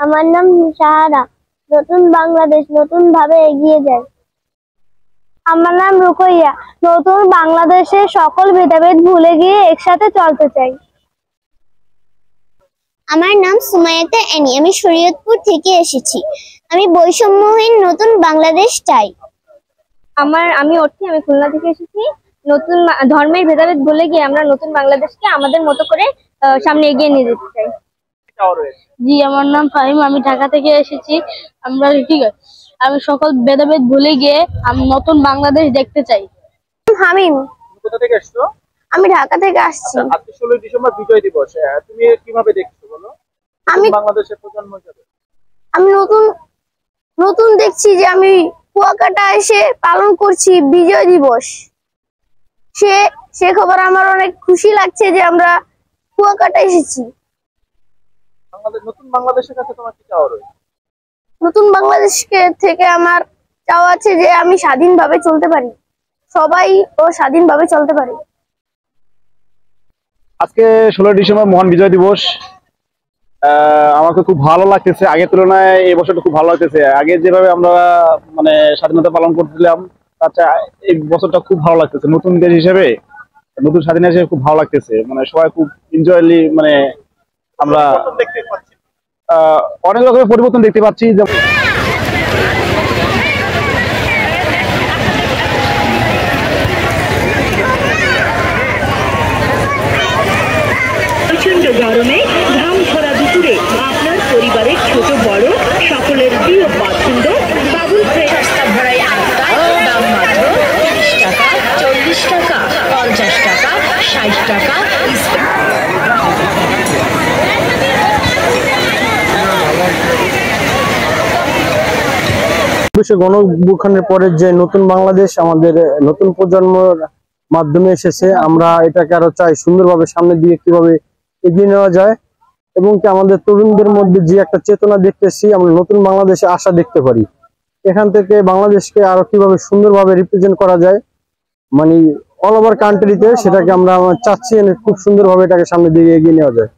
আমার নাম শাহাদা। নতুন বাংলাদেশ নতুন ভাবে এগিয়ে যায়। আমার নাম রুকইয়া। নতুন বাংলাদেশের সকল ভেদাভেদ ভুলে গিয়ে একসাথে চলতে চাই। আমার নাম সুমাইয়াতা এনি। আমি শরীয়তপুর থেকে এসেছি। আমি বৈষম্যহীন নতুন বাংলাদেশ চাই। আমি অর্থী। আমি খুলনা থেকে এসেছি। নতুন ধর্মের ভেদাভেদ ভুলে গিয়ে আমরা নতুন বাংলাদেশকে আমাদের মতো করে সামনে এগিয়ে নিয়ে যেতে চাই। জি, আমার নাম ফাহিম। আমি ঢাকা থেকে এসেছি। আমি সকল ভেদাভেদ ভুলে গিয়ে আমি নতুন বাংলাদেশ দেখতে চাই। হামিম। কোথা থেকে এসছো? আমি ঢাকা থেকে আসছি। আজকে 16 ডিসেম্বর বিজয় দিবস, তুমি কিভাবে দেখছো বলো? আমি বাংলাদেশের প্রজন্ম হিসেবে আমি নতুন দেখছি যে আমি কুয়াকাটা এসে পালন করছি বিজয় দিবস। সে খবর আমার অনেক খুশি লাগছে যে আমরা কুয়াকাটা এসেছি। নতুন বাংলাদেশের কাছে তোমার কি চাওয়া রয়েছে? নতুন বাংলাদেশকে থেকে আমার চাওয়া আছে যে আমি স্বাধীনভাবে চলতে পারি, সবাই স্বাধীনভাবে চলতে পারে। আজকে 16 ডিসেম্বর মহান বিজয় দিবস। আমাকে খুব ভালো লাগতেছে। আগের তুলনায় এই বছরটা খুব ভালো লাগতেছে। আগে যেভাবে আমরা মানে স্বাধীনতা পালন করছিলাম, আচ্ছা এই বছরটা খুব ভালো লাগতেছে। নতুন দেশ হিসেবে, নতুন স্বাধীন হিসেবে খুব ভালো লাগতেছে। মানে সবাই খুব এনজয়লি, মানে আমরা অনেক রকমের পরিবর্তন দেখতে পাচ্ছি। প্রচন্ড গরমে ঘাম ঝরা দুপুরে আপনার পরিবারের ছোট বড় সকলের প্রিয় পছন্দ বাবুল সস্তা ভরাই আটটা, দাম মাত্র 30 টাকা, 40 টাকা, 50 টাকা, 60 টাকা। গণঅভ্যুত্থানের পরে যে নতুন বাংলাদেশ আমাদের নতুন প্রজন্মের মাধ্যমে এসেছে, আমরা এটাকে আরো চাই সুন্দরভাবে সামনের দিকে কিভাবে এগিয়ে নেওয়া যায়, এবং কি আমাদের তরুণদের মধ্যে যে একটা চেতনা দেখতেছি, আমরা নতুন বাংলাদেশে আশা দেখতে পারি। এখান থেকে বাংলাদেশকে আরো কিভাবে সুন্দরভাবে রিপ্রেজেন্ট করা যায়, মানে অল ওভার কান্ট্রিতে, সেটাকে আমরা চাচ্ছি খুব সুন্দরভাবে এটাকে সামনের দিকে এগিয়ে নেওয়া যায়।